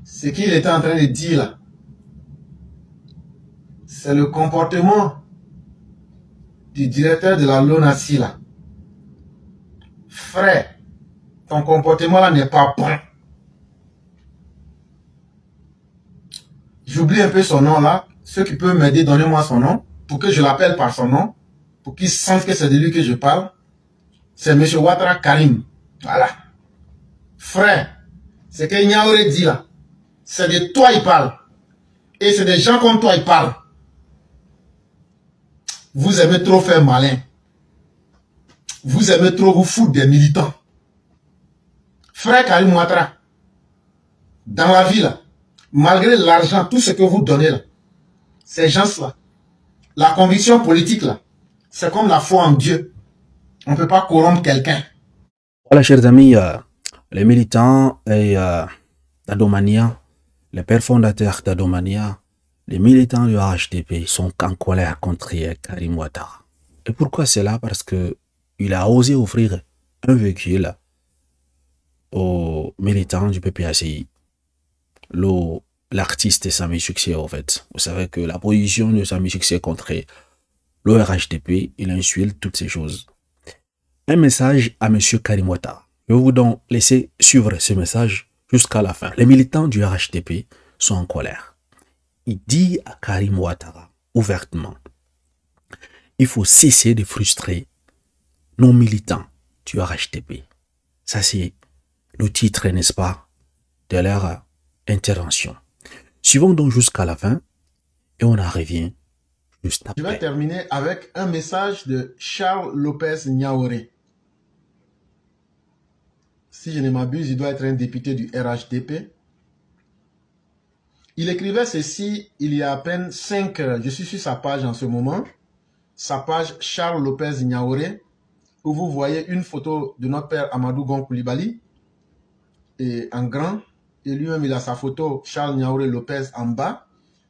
Ce qu'il était en train de dire là, c'est le comportement du directeur de la LONASI là. Frère, ton comportement là n'est pas bon. J'oublie un peu son nom là. Ceux qui peuvent m'aider, donnez-moi son nom pour que je l'appelle par son nom, pour qu'il sente que c'est de lui que je parle. C'est M. Ouattara Karim. Voilà. Frère, ce que Niaouré dit là, c'est de toi il parle. Et c'est des gens comme toi il parle. Vous aimez trop faire malin. Vous aimez trop vous foutre des militants. Frère Karim Ouattara, dans la vie là, malgré l'argent, tout ce que vous donnez là, ces gens-là, la conviction politique là, c'est comme la foi en Dieu. On ne peut pas corrompre quelqu'un. Voilà, chers amis, les militants et d'Adomania, les pères fondateurs d'Adomania, les militants du HDP sont en colère contre Karim Ouattara. Et pourquoi c'est là? Parce que il a osé offrir un véhicule aux militants du PPACI. L'artiste Sami Succès, en fait. Vous savez que la position de Sami Succès contre l'ORHDP, il insulte toutes ces choses. Un message à M. Karim Ouattara. Je vais vous donc laisser suivre ce message jusqu'à la fin. Les militants du RHDP sont en colère. Il dit à Karim Ouattara ouvertement, il faut cesser de frustrer nos militants du RHDP. Ça, c'est le titre, n'est-ce pas, de leur intervention. Suivons donc jusqu'à la fin et on en revient juste après. Je vais terminer avec un message de Charles Lopez Niaouré. Si je ne m'abuse, il doit être un député du RHDP. Il écrivait ceci il y a à peine 5 heures. Je suis sur sa page en ce moment. Sa page Charles Lopez Niaouré, où vous voyez une photo de notre père Amadou Gon Coulibaly, et en grand. Et lui-même, il a sa photo Charles Niaouré Lopez en bas.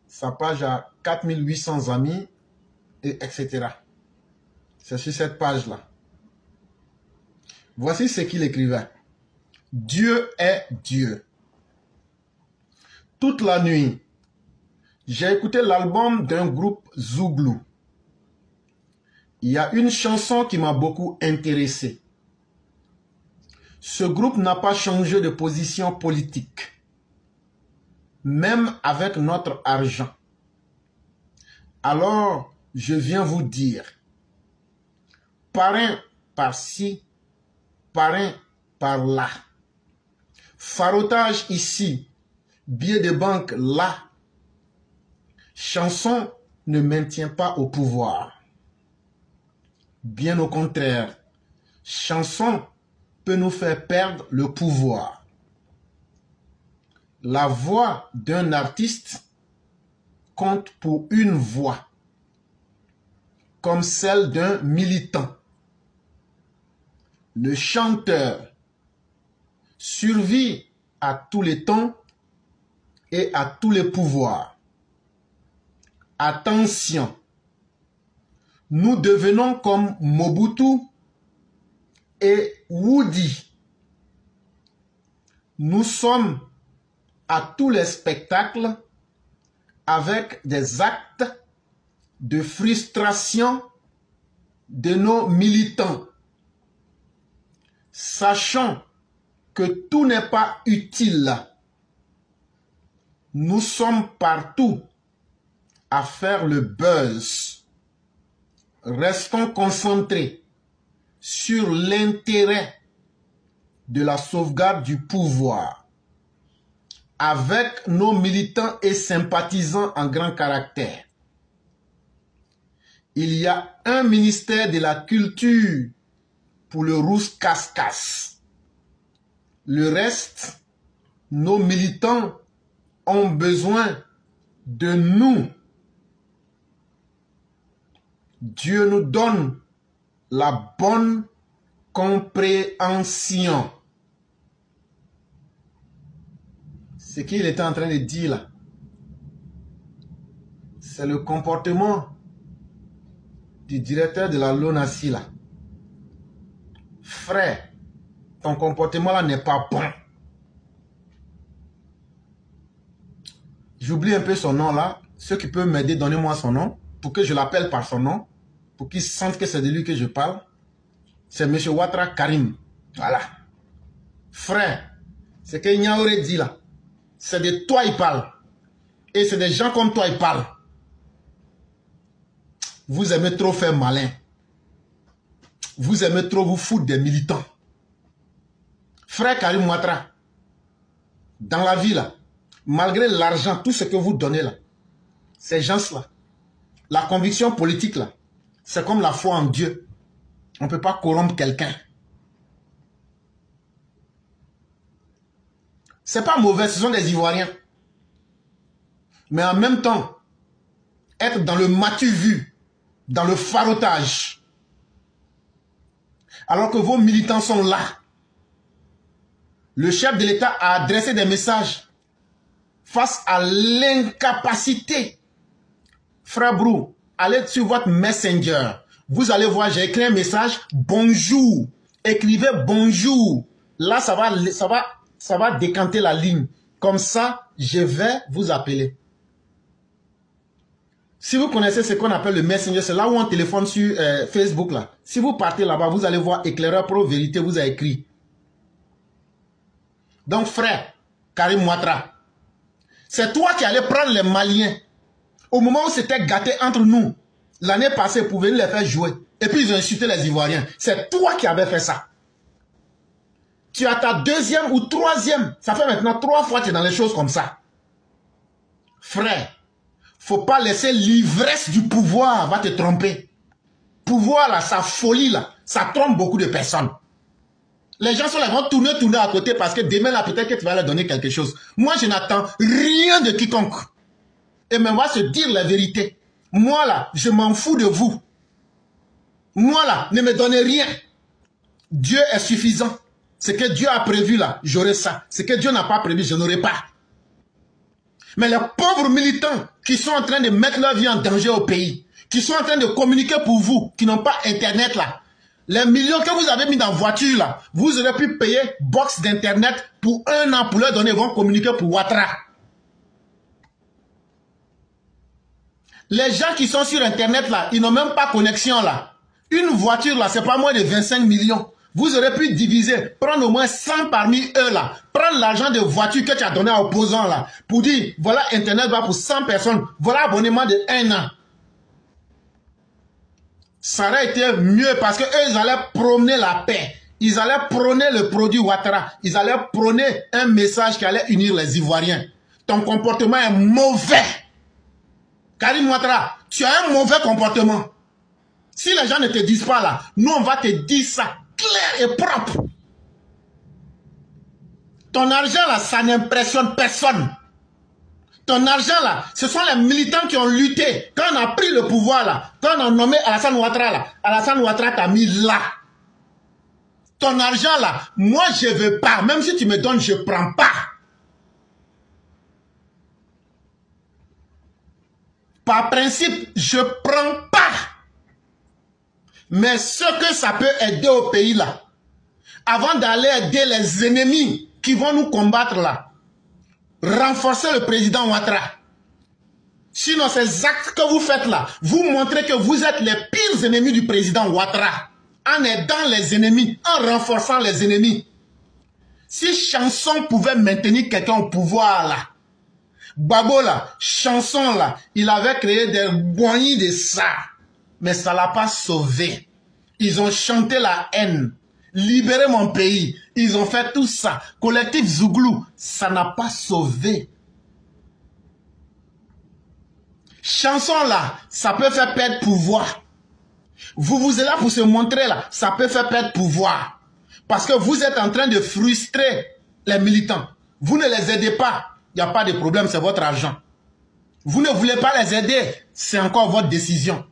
Sa page a 4800 amis, et etc. C'est sur cette page-là. Voici ce qu'il écrivait. Dieu est Dieu. Toute la nuit, j'ai écouté l'album d'un groupe Zouglou. Il y a une chanson qui m'a beaucoup intéressé. Ce groupe n'a pas changé de position politique, même avec notre argent. Alors, je viens vous dire, parrain par-ci, parrain par-là, farotage ici, billet de banque là, chanson ne maintient pas au pouvoir. Bien au contraire, chanson peut nous faire perdre le pouvoir. La voix d'un artiste compte pour une voix, comme celle d'un militant. Le chanteur survit à tous les temps et à tous les pouvoirs. Attention, nous devenons comme Mobutu et Woody. Nous sommes à tous les spectacles avec des actes de frustration de nos militants. Sachant que tout n'est pas utile. Nous sommes partout à faire le buzz. Restons concentrés sur l'intérêt de la sauvegarde du pouvoir avec nos militants et sympathisants en grand caractère. Il y a un ministère de la culture pour le rousse casse-casse. Le reste, nos militants ont besoin de nous. Dieu nous donne la bonne compréhension. Ce qu'il était en train de dire là, c'est le comportement du directeur de la LONASI là. Frère, ton comportement là n'est pas bon. J'oublie un peu son nom là. Ceux qui peuvent m'aider, donnez-moi son nom. Pour que je l'appelle par son nom. Pour qu'il sente que c'est de lui que je parle. C'est M. Ouattara Karim. Voilà. Frère, c'est que Niaouré dit là. C'est de toi il parle. Et c'est des gens comme toi il parle. Vous aimez trop faire malin. Vous aimez trop vous foutre des militants. Frère Karim Ouattara, dans la vie là, malgré l'argent, tout ce que vous donnez là, ces gens-là, la conviction politique là, c'est comme la foi en Dieu. On ne peut pas corrompre quelqu'un. C'est pas mauvais, ce sont des Ivoiriens. Mais en même temps, être dans le matu-vu, dans le farotage, alors que vos militants sont là. Le chef de l'État a adressé des messages face à l'incapacité. Frère Brou, allez sur votre Messenger. Vous allez voir, j'ai écrit un message. Bonjour. Écrivez bonjour. Là, ça va décanter la ligne. Comme ça, je vais vous appeler. Si vous connaissez ce qu'on appelle le Messenger, c'est là où on téléphone sur Facebook. Là. Si vous partez là-bas, vous allez voir Éclaireur Pro Vérité vous a écrit. Donc frère, Karim Ouattara, c'est toi qui allais prendre les Maliens au moment où c'était gâté entre nous. L'année passée pour venir les faire jouer. Et puis ils ont insulté les Ivoiriens. C'est toi qui avais fait ça. Tu as ta deuxième ou troisième. Ça fait maintenant 3 fois que tu es dans les choses comme ça. Frère, faut pas laisser l'ivresse du pouvoir va te tromper. Pouvoir là, sa folie là, ça trompe beaucoup de personnes. Les gens sont là, vont tourner à côté parce que demain là, peut-être que tu vas leur donner quelque chose. Moi, je n'attends rien de quiconque. Et même on va se dire la vérité. Moi là, je m'en fous de vous. Moi là, ne me donnez rien. Dieu est suffisant. Ce que Dieu a prévu là, j'aurai ça. Ce que Dieu n'a pas prévu, je n'aurai pas. Mais les pauvres militants qui sont en train de mettre leur vie en danger au pays, qui sont en train de communiquer pour vous, qui n'ont pas Internet là, les millions que vous avez mis dans la voiture là, vous aurez pu payer box d'Internet pour 1 an pour leur donner, ils vont communiquer pour Ouattara. Les gens qui sont sur Internet là, ils n'ont même pas connexion là. Une voiture là, c'est pas moins de 25 millions. Vous aurez pu diviser, prendre au moins 100 parmi eux là, prendre l'argent de voiture que tu as donné à opposants là, pour dire, voilà Internet va pour 100 personnes, voilà abonnement de 1 an. Ça aurait été mieux parce que eux, ils allaient prôner la paix. Ils allaient prôner le produit Ouattara. Ils allaient prôner un message qui allait unir les Ivoiriens. Ton comportement est mauvais. Karim Ouattara, tu as un mauvais comportement. Si les gens ne te disent pas là, nous on va te dire ça clair et propre. Ton argent là, ça n'impressionne personne. Ton argent là, ce sont les militants qui ont lutté. Quand on a pris le pouvoir là, quand on a nommé Alassane Ouattara là, Alassane Ouattara t'a mis là. Ton argent là, moi je veux pas. Même si tu me donnes, je prends pas. Par principe, je prends pas. Mais ce que ça peut aider au pays là, avant d'aller aider les ennemis qui vont nous combattre là, renforcer le président Ouattara. Sinon, ces actes que vous faites là, vous montrez que vous êtes les pires ennemis du président Ouattara. En aidant les ennemis, en renforçant les ennemis. Si Chanson pouvait maintenir quelqu'un au pouvoir là, Babo là, Chanson là, il avait créé des boignies de ça. Mais ça ne l'a pas sauvé. Ils ont chanté la haine. Libérer mon pays. Ils ont fait tout ça. Collectif Zouglou, ça n'a pas sauvé. Chanson là, ça peut faire perdre pouvoir. Vous êtes là pour se montrer là, ça peut faire perdre pouvoir. Parce que vous êtes en train de frustrer les militants. Vous ne les aidez pas. Il n'y a pas de problème, c'est votre argent. Vous ne voulez pas les aider, c'est encore votre décision.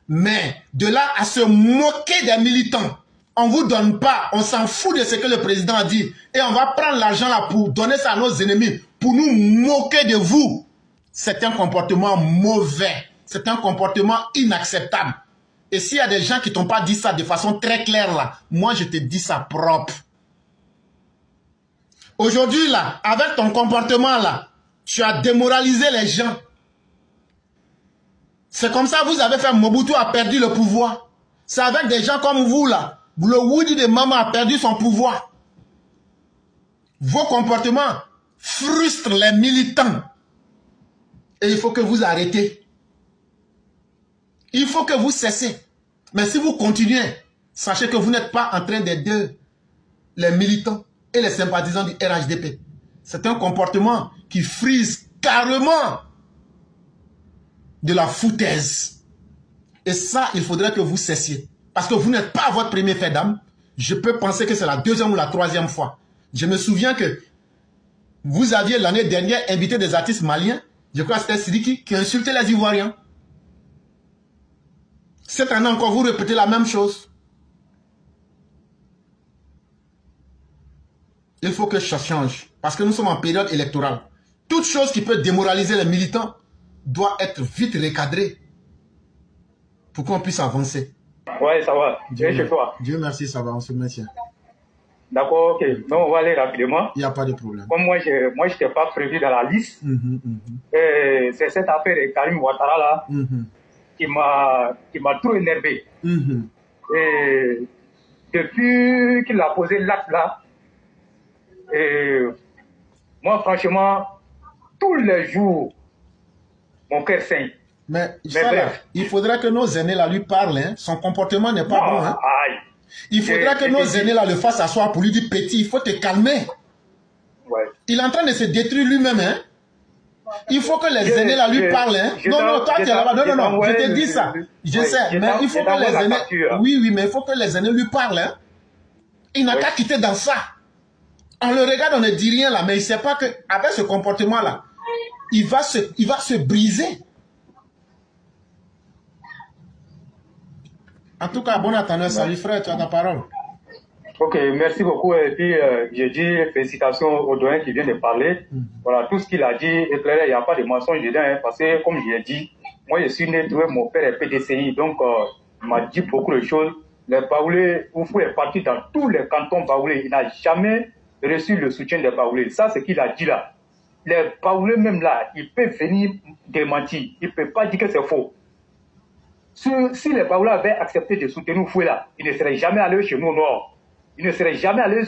Mais de là à se moquer des militants, on ne vous donne pas, on s'en fout de ce que le président a dit. Et on va prendre l'argent là pour donner ça à nos ennemis, pour nous moquer de vous. C'est un comportement mauvais. C'est un comportement inacceptable. Et s'il y a des gens qui t'ont pas dit ça de façon très claire là, moi je te dis ça propre. Aujourd'hui là, avec ton comportement là, Tu as démoralisé les gens. C'est comme ça que vous avez fait. Mobutu a perdu le pouvoir. C'est avec des gens comme vous là. Le Woody de Mama a perdu son pouvoir. Vos comportements frustrent les militants. Et il faut que vous arrêtez. Il faut que vous cessez. Mais si vous continuez, sachez que vous n'êtes pas en train d'aider les militants et les sympathisants du RHDP. C'est un comportement qui frise carrément de la foutaise. Et ça, il faudrait que vous cessiez. Parce que vous n'êtes pas votre premier fait d'âme. Je peux penser que c'est la deuxième ou la troisième fois. Je me souviens que vous aviez l'année dernière invité des artistes maliens. Je crois que c'était Sidiki qui insultait les Ivoiriens. Cette année encore, vous répétez la même chose. Il faut que ça change. Parce que nous sommes en période électorale. Toute chose qui peut démoraliser les militants doit être vite recadrée pour qu'on puisse avancer. Ouais, ça va. Dieu, chez toi. Dieu merci, ça va, on se maintient. D'accord, ok. Donc, on va aller rapidement. Il n'y a pas de problème. Comme moi, je n'étais pas prévu dans la liste. C'est cette affaire de Karim Ouattara là qui m'a trop énervé. Et depuis qu'il a posé l'acte là, moi, franchement, tous les jours, mon cœur saigne. Mais ça, là, il faudra que nos aînés là lui parlent. Hein. Son comportement n'est pas bon. Hein. Il faudra que nos aînés là le fassent asseoir pour lui dire petit, il faut te calmer. Ouais. Il est en train de se détruire lui-même. Hein. Il faut que les aînés là lui parlent. Hein. Non, toi tu es là-bas. Non, je te dis ça. Je sais, mais il faut que les aînés... Oui, mais il faut que les aînés lui parlent. Hein. Il n'a qu'à quitter dans ça. On le regarde, on ne dit rien là, mais il ne sait pas qu'avec ce comportement là, il va se briser. En tout cas, bon attendant, salut frère, tu as ta parole. Ok, merci beaucoup. Et puis, je dis félicitations au doyen qui vient de parler. Voilà, tout ce qu'il a dit est clair, il n'y a pas de mensonge dedans, hein, parce que, comme je l'ai dit, moi je suis né, mon père est PDCI, donc il m'a dit beaucoup de choses. Les Baoulés, Oufou est parti dans tous les cantons Baoulés. Il n'a jamais reçu le soutien des Baoulés. Ça, c'est ce qu'il a dit là. Les Baoulés, même là, ils peuvent venir démentir. Ils ne peuvent pas dire que c'est faux. Si les Baoulés avaient accepté de soutenir Oufou là, ils ne seraient jamais allés chez nous au Nord. Ils ne seraient jamais allés,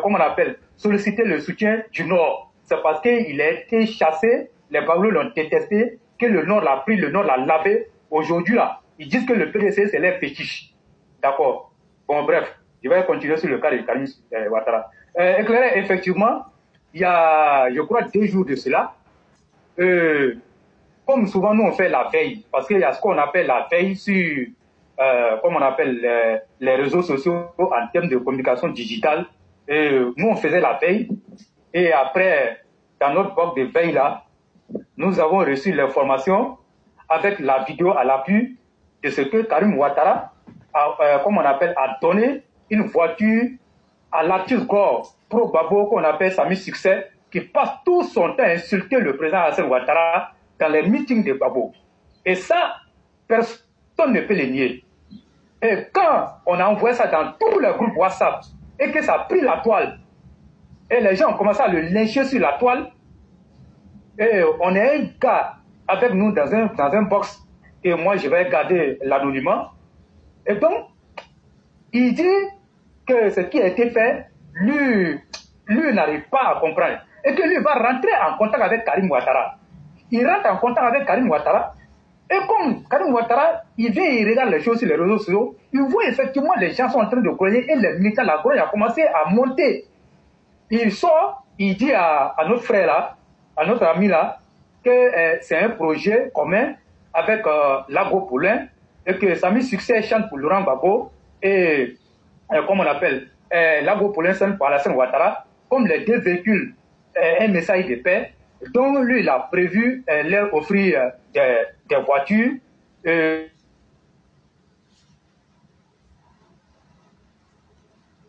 comment on appelle, solliciter le soutien du Nord. C'est parce qu'il a été chassé, les Baoulés l'ont détesté, que le Nord l'a pris, le Nord l'a lavé. Aujourd'hui là, ils disent que le PDC c'est leur fétiche. D'accord. Bon, bref, je vais continuer sur le cas de Karim Ouattara. Éclairé, effectivement, il y a, je crois, 2 jours de cela, comme souvent nous on fait la veille, parce qu'il y a ce qu'on appelle la veille sur, comme on appelle les réseaux sociaux en termes de communication digitale. Nous on faisait la veille, et après, dans notre box de veille là, nous avons reçu l'information avec la vidéo à l'appui de ce que Karim Ouattara comme on appelle, a donné une voiture à l'artiste Gore, pro-Babo, qu'on appelle Sami Succès, qui passe tout son temps à insulter le président Hassan Ouattara dans les meetings de Babo. Et ça, personne ne peut le nier. Et quand on a envoyé ça dans tous les groupes WhatsApp, et que ça a pris la toile, et les gens ont commencé à le lyncher sur la toile, et on est un gars avec nous dans un box, et moi je vais garder l'anonymat. Et donc, il dit que ce qui a été fait, lui n'arrive pas à comprendre. Et que lui va rentrer en contact avec Karim Ouattara. Il rentre en contact avec Karim Ouattara. Et comme Karim Ouattara, il vient, il regarde les choses sur les réseaux sociaux, il voit effectivement les gens sont en train de grogner et les militants, la grogne a commencé à monter. Il sort, il dit à notre frère là, à notre ami là, que c'est un projet commun avec l'Agro Poulain, et que Sami Succès chante pour Laurent Gbagbo et comme on appelle l'Agro Poulain chante pour Alassane Ouattara, comme les 2 véhicules, un message de paix. Donc lui il a prévu leur offrir des voitures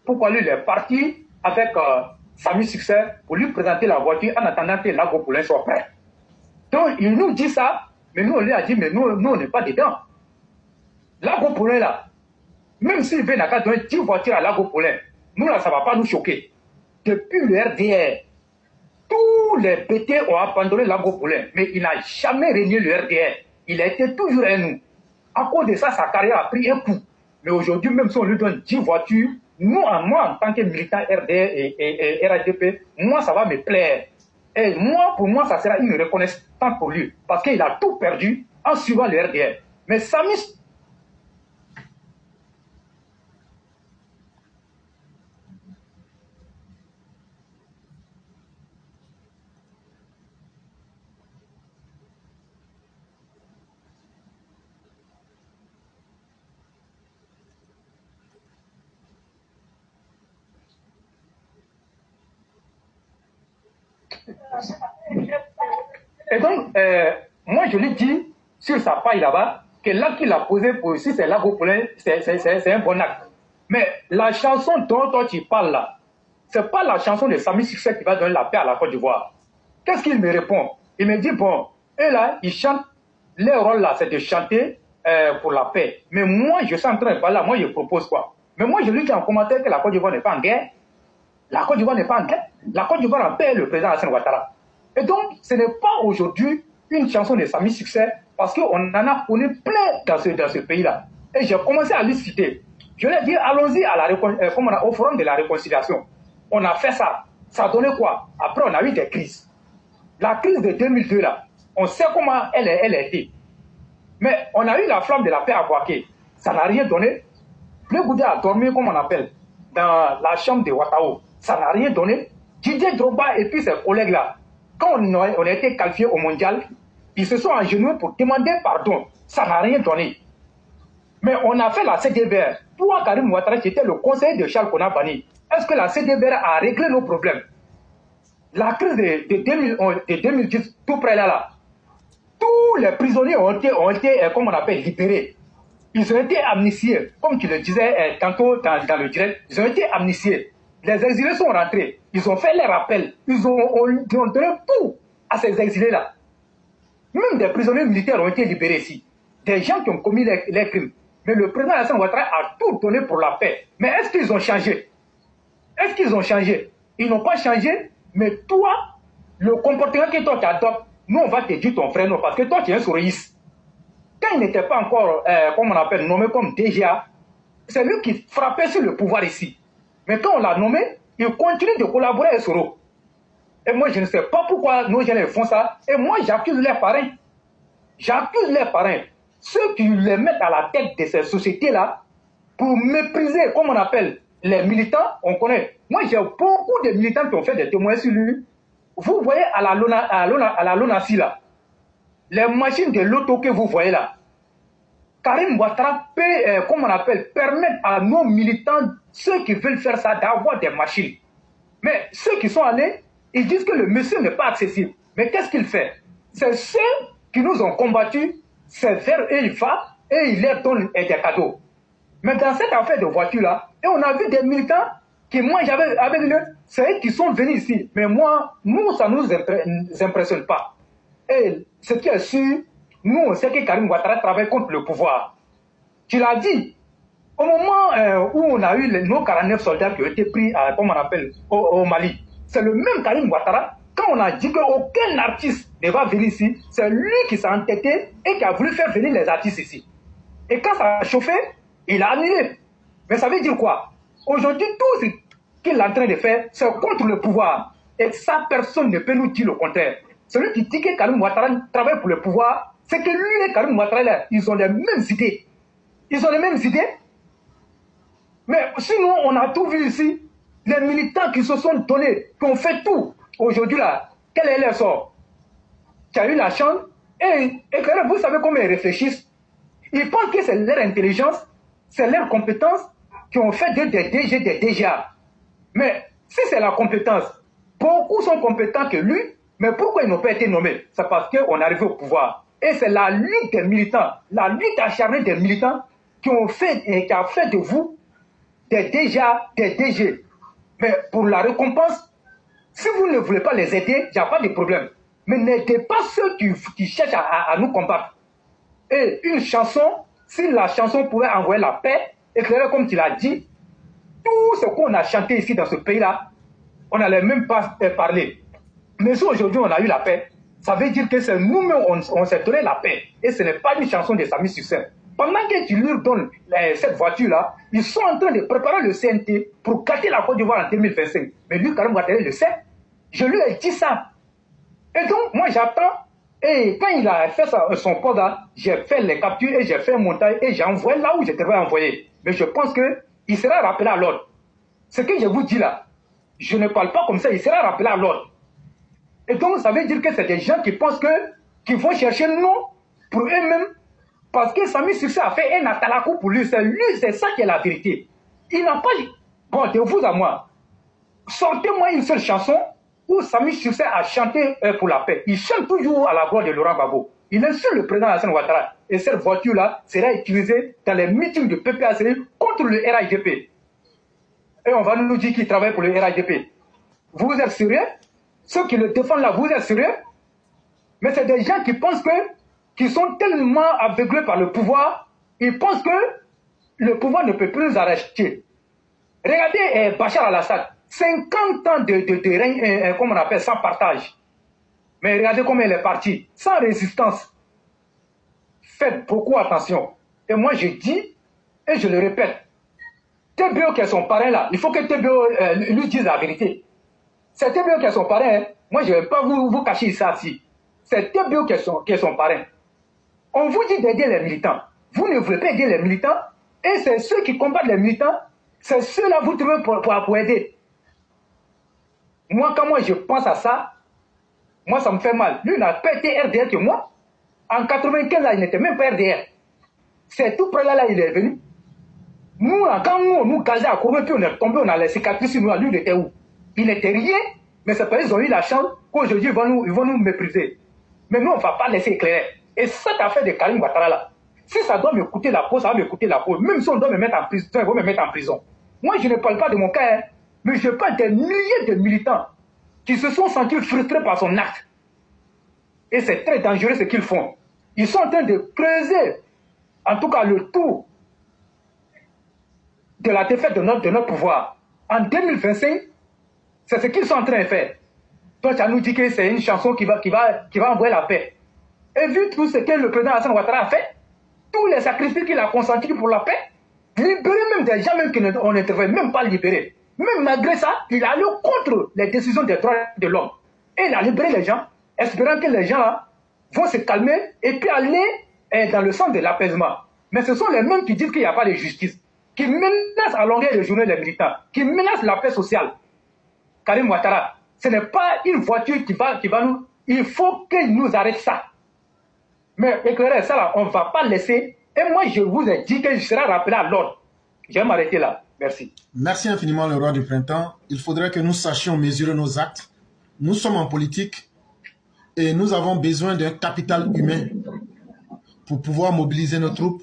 pourquoi lui il est parti avec Sami Succès pour lui présenter la voiture en attendant que l'Agro Poulain soit prêt. Donc il nous dit ça, mais nous on lui a dit mais nous on n'est pas dedans. L'Agro Poulain là, même s'il vient à donner 10 voitures à l'Agro Poulain, nous là ça ne va pas nous choquer. Depuis le RDR, tous les PT ont abandonné l'Agropoulain, mais il n'a jamais régné le RDR. Il a été toujours un nous. À cause de ça, sa carrière a pris un coup. Mais aujourd'hui, même si on lui donne 10 voitures, moi, en tant que militant RDR et RADP, moi, ça va me plaire. Et moi, pour moi, ça sera une reconnaissance pour lui. Parce qu'il a tout perdu en suivant le RDR. Mais Samy... Et donc, moi, je lui dis, sur sa paille là-bas, que l'acte qu'il a posé pour ici, c'est l'Agropoulain, c'est un bon acte. Mais la chanson dont toi tu parles là, c'est pas la chanson de Samy Succès qui va donner la paix à la Côte d'Ivoire. Qu'est-ce qu'il me répond? Il me dit, bon, eux là, ils chantent, leur rôle là, c'est de chanter pour la paix. Mais moi, je suis en train de parler là, moi, je propose quoi? Mais moi, je lui dis en commentaire que la Côte d'Ivoire n'est pas en guerre. La Côte d'Ivoire n'est pas en guerre. La Côte d'Ivoire en paix le président Hassan Ouattara. Et donc, ce n'est pas aujourd'hui une chanson de Samy Succès, parce qu'on en a connu plein dans ce pays-là. Et j'ai commencé à lui citer. Je lui ai dit, allons-y au forum de la réconciliation. On a fait ça. Ça a donné quoi? Après, on a eu des crises. La crise de 2002, là, on sait comment elle était. Mais on a eu la flamme de la paix à Bouaké. Ça n'a rien donné. Le Gouda a dormi, comme on appelle, dans la chambre de Ouattao. Ça n'a rien donné. Didier Drogba et puis ses collègues-là, quand on a été qualifiés au mondial, ils se sont agenouillés pour demander pardon. Ça n'a rien donné. Mais on a fait la CDBR. Toi, Karim Ouattara, qui était le conseiller de Charles Konabani, est-ce que la CDBR a réglé nos problèmes? La crise de 2010, tout près là, tous les prisonniers ont été, comme on appelle, libérés. Ils ont été amnistiés. Comme tu le disais tantôt dans le direct, ils ont été amnistiés. Les exilés sont rentrés. Ils ont fait les rappels. Ils ont donné tout à ces exilés-là. Même des prisonniers militaires ont été libérés ici. Des gens qui ont commis les crimes. Mais le président Hassan Ouattara a tout donné pour la paix. Mais est-ce qu'ils ont changé? Est-ce qu'ils ont changé? Ils n'ont pas changé. Mais toi, le comportement que toi tu adoptes, nous on va te dire ton frère non, parce que toi tu es un souréiste. Quand il n'était pas encore, comme on appelle, nommé comme DGA, c'est lui qui frappait sur le pouvoir ici. Mais quand on l'a nommé, il continue de collaborer avec Soro. Et moi, je ne sais pas pourquoi nos jeunes font ça. Et moi, j'accuse les parrains. J'accuse les parrains. Ceux qui les mettent à la tête de ces sociétés-là pour mépriser, comme on appelle, les militants, on connaît. Moi, j'ai beaucoup de militants qui ont fait des témoignages sur lui. Vous voyez à la LONASI, là, les machines de l'auto que vous voyez là, Karim Ouattara peut, comme on appelle, permettre à nos militants, ceux qui veulent faire ça, d'avoir des machines. Mais ceux qui sont allés, ils disent que le monsieur n'est pas accessible. Mais qu'est-ce qu'il fait? C'est ceux qui nous ont combattus, c'est vers eux il va et il leur donne des cadeaux. Mais dans cette affaire de voiture-là, et on a vu des militants qui, moi, j'avais avec eux, c'est eux qui sont venus ici. Mais moi, nous, ça ne nous impressionne pas. Et ce qui est sûr, nous, on sait que Karim Ouattara travaille contre le pouvoir. Tu l'as dit. Au moment où on a eu nos 49 soldats qui ont été pris, comme on appelle, au Mali, c'est le même Karim Ouattara. Quand on a dit qu'aucun artiste ne va venir ici, c'est lui qui s'est entêté et qui a voulu faire venir les artistes ici. Et quand ça a chauffé, il a annulé. Mais ça veut dire quoi? Aujourd'hui, tout ce qu'il est en train de faire, c'est contre le pouvoir. Et ça, personne ne peut nous dire le contraire. Celui qui dit que Karim Ouattara travaille pour le pouvoir, c'est que lui et Karim Ouattara, ils ont les mêmes idées. Ils ont les mêmes idées. Mais sinon, on a tout vu ici. Les militants qui se sont donnés, qui ont fait tout. Aujourd'hui, là, quel est leur sort? Tu as eu la chance. Et vous savez comment ils réfléchissent? Ils pensent que c'est leur intelligence, c'est leur compétence qui ont fait des DG, des DGA. Mais si c'est la compétence, beaucoup sont compétents que lui, mais pourquoi ils n'ont pas été nommés? C'est parce qu'on est arrivé au pouvoir. Et c'est la lutte des militants, la lutte acharnée des militants qui ont fait et qui a fait de vous des DGA, des DG. Mais pour la récompense, si vous ne voulez pas les aider, il n'y a pas de problème. Mais n'aidez pas ceux qui cherchent à nous combattre. Et une chanson, si la chanson pouvait envoyer la paix, éclairer comme tu l'as dit, tout ce qu'on a chanté ici dans ce pays-là, on n'allait même pas parler. Mais si aujourd'hui on a eu la paix, ça veut dire que c'est nous-mêmes, on s'est donné la paix. Et ce n'est pas une chanson de Samy Succès. Pendant que tu leur donnes cette voiture-là, ils sont en train de préparer le CNT pour gâter la Côte d'Ivoire en 2025. Mais lui, Karim Ouattara, le sait. Je lui ai dit ça. Et donc, moi, j'attends. Et quand il a fait son poste là, j'ai fait les captures et j'ai fait un montage et j'ai envoyé là où je devais envoyer. Mais je pense qu'il sera rappelé à l'ordre. Ce que je vous dis là, je ne parle pas comme ça, il sera rappelé à l'ordre. Et donc, ça veut dire que c'est des gens qui pensent qu'ils vont chercher non pour eux-mêmes. Parce que Samy Succès a fait un atalakou pour lui. C'est ça qui est la vérité. Il n'a pas... Bon, de vous à moi, sortez-moi une seule chanson où Samy Succès a chanté pour la paix. Il chante toujours à la gloire de Laurent Gbagbo. Il insulte le président Alassane Ouattara. Et cette voiture-là sera utilisée dans les meetings de PPAC contre le RIDP. Et on va nous dire qu'il travaille pour le RIDP. Vous êtes sérieux? Ceux qui le défendent là, vous êtes sérieux? Mais c'est des gens qui pensent qui sont tellement aveuglés par le pouvoir, ils pensent que le pouvoir ne peut plus nous arrêter. Regardez Bachar al-Assad, 50 ans de règne, comme on appelle, sans partage. Mais regardez comment il est parti, sans résistance. Faites beaucoup attention. Et moi je dis, et je le répète, TBO qui est son parrain là, il faut que TBO lui dise la vérité. C'est TBO qui est son parrain, hein. Moi je ne vais pas vous cacher ça ici. C'est TBO qui est son parrain. On vous dit d'aider les militants. Vous ne voulez pas aider les militants. Et c'est ceux qui combattent les militants, c'est ceux-là que vous trouvez pour aider. Moi, quand je pense à ça, moi, ça me fait mal. Lui, il n'a pas été RDR que moi. En 95, là, il n'était même pas RDR. C'est tout près là, il est venu. Nous, là, quand nous gazait à courir, puis on est tombé, on a les cicatrices sur nous. Lui, il était où? Il n'était rien, mais c'est parce qu'ils ont eu la chance qu'aujourd'hui, ils vont nous mépriser. Mais nous, on ne va pas laisser éclairer. Et cette affaire de Karim Ouattara là, si ça doit me coûter la peau, ça va me coûter la peau. Même si on doit me mettre en prison, ils vont me mettre en prison. Moi, je ne parle pas de mon cas, hein, mais je parle des milliers de militants qui se sont sentis frustrés par son acte. Et c'est très dangereux ce qu'ils font. Ils sont en train de creuser, en tout cas le tour de la défaite de notre pouvoir. En 2025, c'est ce qu'ils sont en train de faire. Toi, tu nous dis que c'est une chanson qui va envoyer la paix. Et vu tout ce que le président Alassane Ouattara a fait, tous les sacrifices qu'il a consentis pour la paix, libérer même des gens même qu'on ne devait même pas libérer. Même malgré ça, il a allé contre les décisions des droits de l'homme. Et il a libéré les gens, espérant que les gens là vont se calmer et puis aller dans le sens de l'apaisement. Mais ce sont les mêmes qui disent qu'il n'y a pas de justice, qui menacent à longueur de journée les militants, qui menacent la paix sociale. Karim Ouattara, ce n'est pas une voiture qui va nous... Il faut qu'il nous arrête ça. Mais éclairez ça là, on ne va pas laisser. Et moi, je vous ai dit que je serai rappelé à l'ordre. Je vais m'arrêter là. Merci. Merci infiniment, le roi du printemps. Il faudrait que nous sachions mesurer nos actes. Nous sommes en politique et nous avons besoin d'un capital humain pour pouvoir mobiliser nos troupes.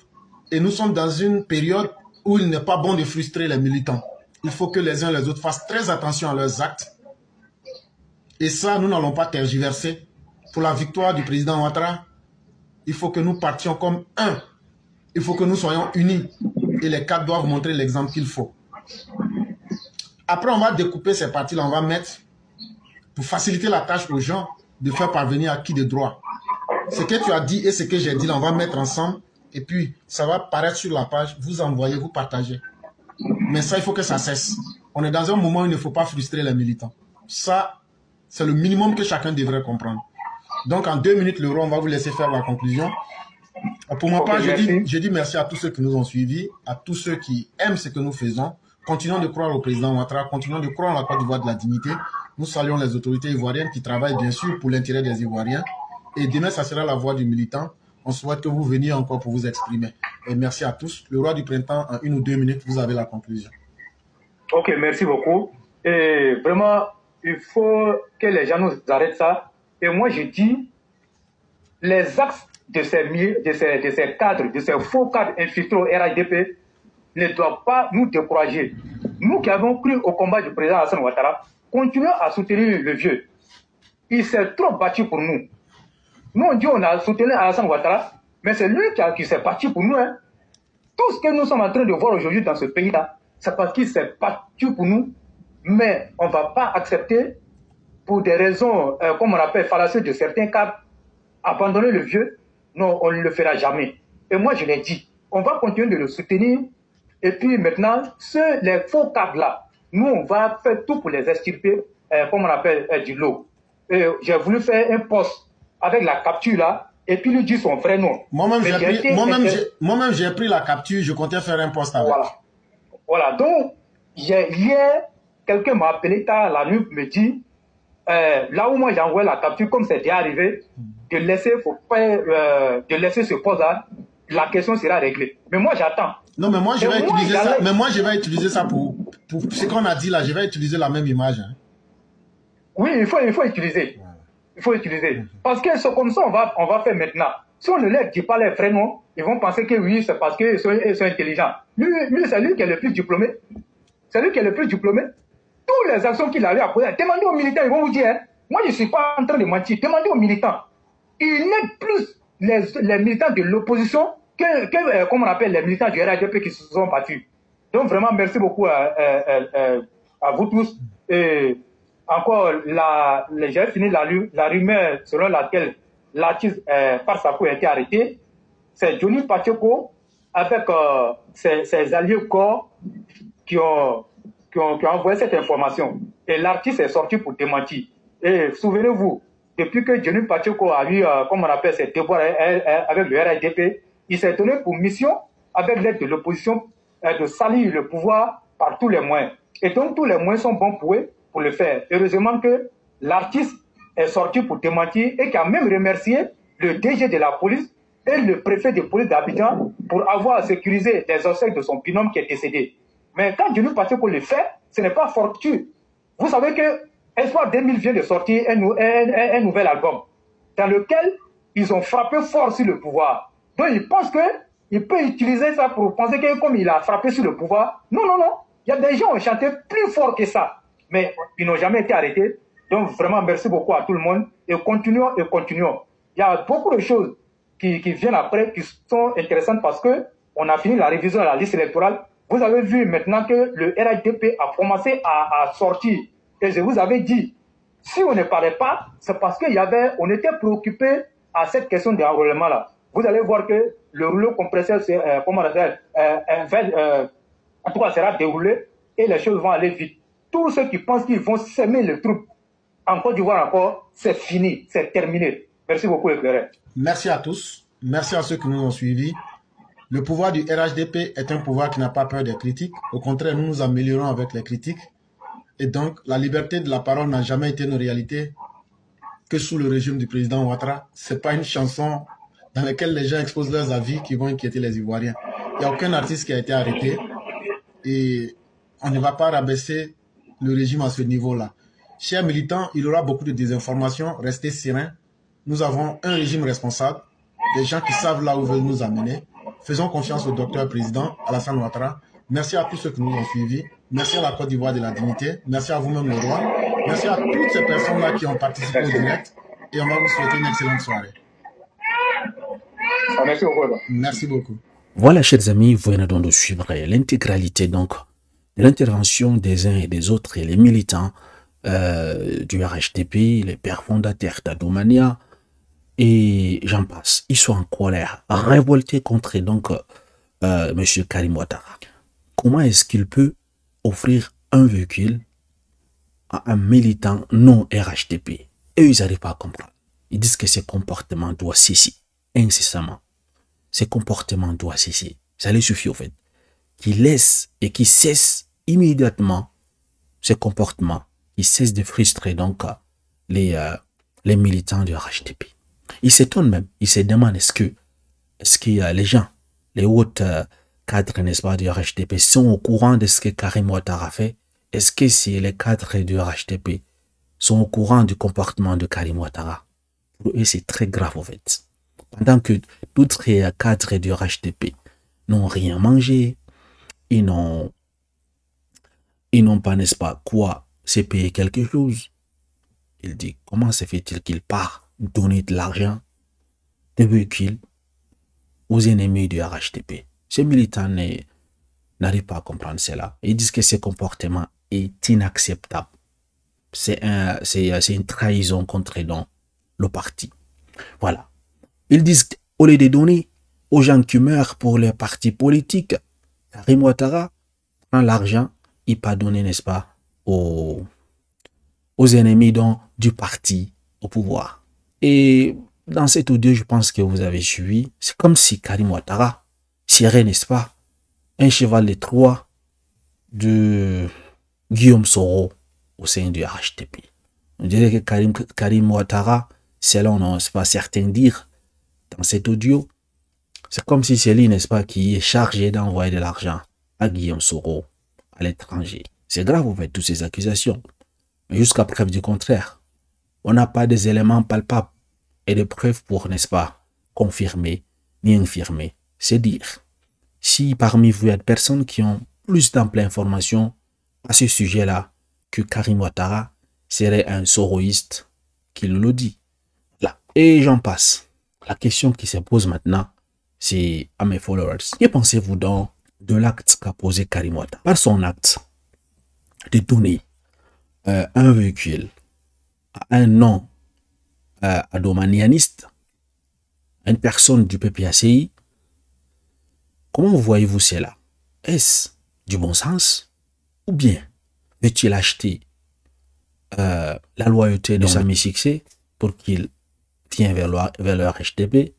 Et nous sommes dans une période où il n'est pas bon de frustrer les militants. Il faut que les uns et les autres fassent très attention à leurs actes. Et ça, nous n'allons pas tergiverser. Pour la victoire du président Ouattara, il faut que nous partions comme un. Il faut que nous soyons unis. Et les quatre doivent montrer l'exemple qu'il faut. Après, on va découper ces parties-là. On va mettre, pour faciliter la tâche aux gens, de faire parvenir à qui de droit. Ce que tu as dit et ce que j'ai dit, là, on va mettre ensemble. Et puis, ça va paraître sur la page. Vous envoyez, vous partagez. Mais ça, il faut que ça cesse. On est dans un moment où il ne faut pas frustrer les militants. Ça, c'est le minimum que chacun devrait comprendre. Donc, en 2 minutes, le roi, on va vous laisser faire la conclusion. Pour ma part, je dis merci à tous ceux qui nous ont suivis, à tous ceux qui aiment ce que nous faisons. Continuons de croire au président Ouattara, continuons de croire en la Côte d'Ivoire de la dignité. Nous saluons les autorités ivoiriennes qui travaillent bien sûr pour l'intérêt des Ivoiriens. Et demain, ça sera la voix du militant. On souhaite que vous veniez encore pour vous exprimer. Et merci à tous. Le roi du printemps, en 1 ou 2 minutes, vous avez la conclusion. Ok, merci beaucoup. Et vraiment, il faut que les gens nous arrêtent ça. Et moi, je dis, les axes de ces cadres, de ces faux cadres infiltrés au RIDP ne doivent pas nous décourager. Nous qui avons cru au combat du président Alassane Ouattara, continuons à soutenir le vieux. Il s'est trop battu pour nous. Nous, on dit on a soutenu Alassane Ouattara, mais c'est lui qui s'est battu pour nous. Hein. Tout ce que nous sommes en train de voir aujourd'hui dans ce pays-là, c'est parce qu'il s'est battu pour nous, mais on ne va pas accepter pour des raisons, comme on appelle, fallacieuses de certains cadres, abandonner le vieux, non, on ne le fera jamais. Et moi, je l'ai dit, on va continuer de le soutenir. Et puis maintenant, les faux cadres-là, nous, on va faire tout pour les extirper, comme on appelle, du lot. J'ai voulu faire un post avec la capture là, et puis lui dire son vrai nom. Moi-même, j'ai pris la capture, je comptais faire un post avec. Voilà. Voilà. Donc, hier, quelqu'un m'a appelé tard la nuit, me dit, là où moi j'ai envoyé la capture, comme c'était arrivé, de laisser ce poste-là, la question sera réglée. Mais moi, j'attends. Non, mais moi, je vais utiliser ça. Mais moi, je vais utiliser ça pour ce qu'on a dit là. Je vais utiliser la même image. Hein. Oui, il faut utiliser. Voilà. Il faut utiliser. Parce que c'est comme ça on va faire maintenant. Si on ne leur dit pas les vrais noms, ils vont penser que oui, c'est parce qu'ils sont intelligents. Lui c'est lui qui est le plus diplômé. C'est lui qui est le plus diplômé. Toutes les actions qu'il a eu à poser, demandez aux militants, ils vont vous dire, hein, moi je ne suis pas en train de mentir, demandez aux militants. Il n'aide plus les militants de l'opposition que comme on appelle les militants du RHDP qui se sont battus. Donc vraiment, merci beaucoup à vous tous. Et encore, j'ai fini la rumeur selon laquelle l'artiste Farsakou a été arrêté. C'est Johnny Pacheco avec ses alliés corps qui ont envoyé cette information. Et l'artiste est sorti pour démentir. Et souvenez-vous, depuis que Johnny Pacheco a eu, comme on appelle, ses déboires avec le RHDP, il s'est donné pour mission, avec l'aide de l'opposition, de salir le pouvoir par tous les moyens. Et donc, tous les moyens sont bons pour eux pour le faire. Heureusement que l'artiste est sorti pour démentir et qui a même remercié le DG de la police et le préfet de police d'Abidjan pour avoir sécurisé les obsèques de son binôme qui est décédé. Mais quand Johnny Pacheco le fait, ce n'est pas fortuit. Vous savez que Espoir 2000 vient de sortir un nouvel album dans lequel ils ont frappé fort sur le pouvoir. Donc ils pensent qu'il peut utiliser ça pour penser que comme il a frappé sur le pouvoir. Non, non, non. Il y a des gens qui ont chanté plus fort que ça. Mais ils n'ont jamais été arrêtés. Donc vraiment, merci beaucoup à tout le monde. Et continuons, et continuons. Il y a beaucoup de choses qui viennent après qui sont intéressantes parce qu'on a fini la révision de la liste électorale. Vous avez vu maintenant que le RHDP a commencé à sortir. Et je vous avais dit, si on ne parlait pas, c'est parce qu'on était préoccupé à cette question d'enrôlement-là. Vous allez voir que le rouleau compresseur, en tout cas, sera déroulé et les choses vont aller vite. Tous ceux qui pensent qu'ils vont s'aimer les troupes en Côte d'Ivoire encore, c'est fini, c'est terminé. Merci beaucoup, Éclairé. Merci à tous. Merci à ceux qui nous ont suivis. Le pouvoir du RHDP est un pouvoir qui n'a pas peur des critiques. Au contraire, nous nous améliorons avec les critiques. Et donc, la liberté de la parole n'a jamais été une réalité que sous le régime du président Ouattara. Ce n'est pas une chanson dans laquelle les gens exposent leurs avis qui vont inquiéter les Ivoiriens. Il n'y a aucun artiste qui a été arrêté. Et on ne va pas rabaisser le régime à ce niveau-là. Chers militants, il y aura beaucoup de désinformation. Restez sereins. Nous avons un régime responsable, des gens qui savent là où veulent nous amener. Faisons confiance au docteur président Alassane Ouattara. Merci à tous ceux qui nous ont suivis. Merci à la Côte d'Ivoire de la dignité. Merci à vous-même, le roi. Merci à toutes ces personnes-là qui ont participé au direct. Et on va vous souhaiter une excellente soirée. Merci beaucoup. Merci beaucoup. Voilà, chers amis, vous venez donc de suivre l'intégralité donc de l'intervention des uns et des autres et les militants du RHDP, les pères fondateurs d'Adomania et j'en passe. Ils sont en colère, révoltés contre donc M. Karim Ouattara. Comment est-ce qu'il peut offrir un véhicule à un militant non RHDP? Et ils n'arrivent pas à comprendre. Ils disent que ce comportement doit cesser incessamment. Ces comportements doivent cesser. Ça les suffit au fait. Qu'ils laissent et qu'ils cessent immédiatement ces comportements. Ils cessent de frustrer donc les militants du RHDP. Ils s'étonnent même. Ils se demandent est-ce que les gens, les hautes cadres, n'est-ce pas, du RHDP sont au courant de ce que Karim Ouattara fait? Est-ce que si les cadres du RHDP sont au courant du comportement de Karim Ouattara? Pour eux, c'est très grave au fait. Pendant que d'autres cadres du RHDP n'ont rien mangé, ils n'ont pas, n'est-ce pas, quoi, c'est payer quelque chose. Il dit, comment se fait-il qu'il part donner de l'argent, des véhicules aux ennemis du RHDP? Ces militants n'arrivent pas à comprendre cela. Ils disent que ce comportement est inacceptable. c'est une trahison contre le parti. Voilà. Ils disent, au lieu de donner aux gens qui meurent pour les partis politiques, Karim Ouattara prend l'argent, il pas donné, n'est-ce pas, aux ennemis du parti au pouvoir. Et dans cet audio, je pense que vous avez suivi, c'est comme si Karim Ouattara serait, n'est-ce pas, un cheval de Troie de Guillaume Soro au sein du RHDP. On dirait que Karim Ouattara, selon, n'est-ce pas, certains dire dans cet audio, c'est comme si c'est lui, n'est-ce pas, qui est chargé d'envoyer de l'argent à Guillaume Soro à l'étranger. C'est grave, en fait, toutes ces accusations. Mais jusqu'à preuve du contraire, on n'a pas des éléments palpables et de preuves pour, n'est-ce pas, confirmer ni infirmer. C'est dire, si parmi vous il y a des personnes qui ont plus d'ample information à ce sujet-là que Karim Ouattara serait un soroïste qui nous le dit. Là. Et j'en passe. La question qui se pose maintenant, c'est à mes followers. Que pensez-vous donc de l'acte qu'a posé Karim Ouattara? Par son acte de donner un véhicule à un nom adomanianiste, une personne du PPACI, comment voyez-vous cela? Est-ce du bon sens? Ou bien veut-il acheter la loyauté de Sami Succès pour qu'il vienne vers leur HDP?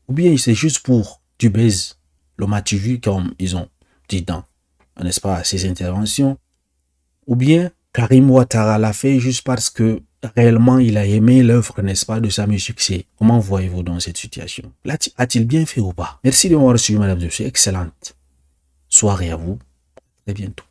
Ou bien c'est juste pour du buzz, le matu comme ils ont dit dans, n'est-ce pas, ses interventions? Ou bien Karim Ouattara l'a fait juste parce que réellement il a aimé l'œuvre, n'est-ce pas, de Sami Succès? Comment voyez-vous dans cette situation? A-t-il bien fait ou pas? Merci de m'avoir suivi, madame, je suis excellente soirée à vous. À bientôt.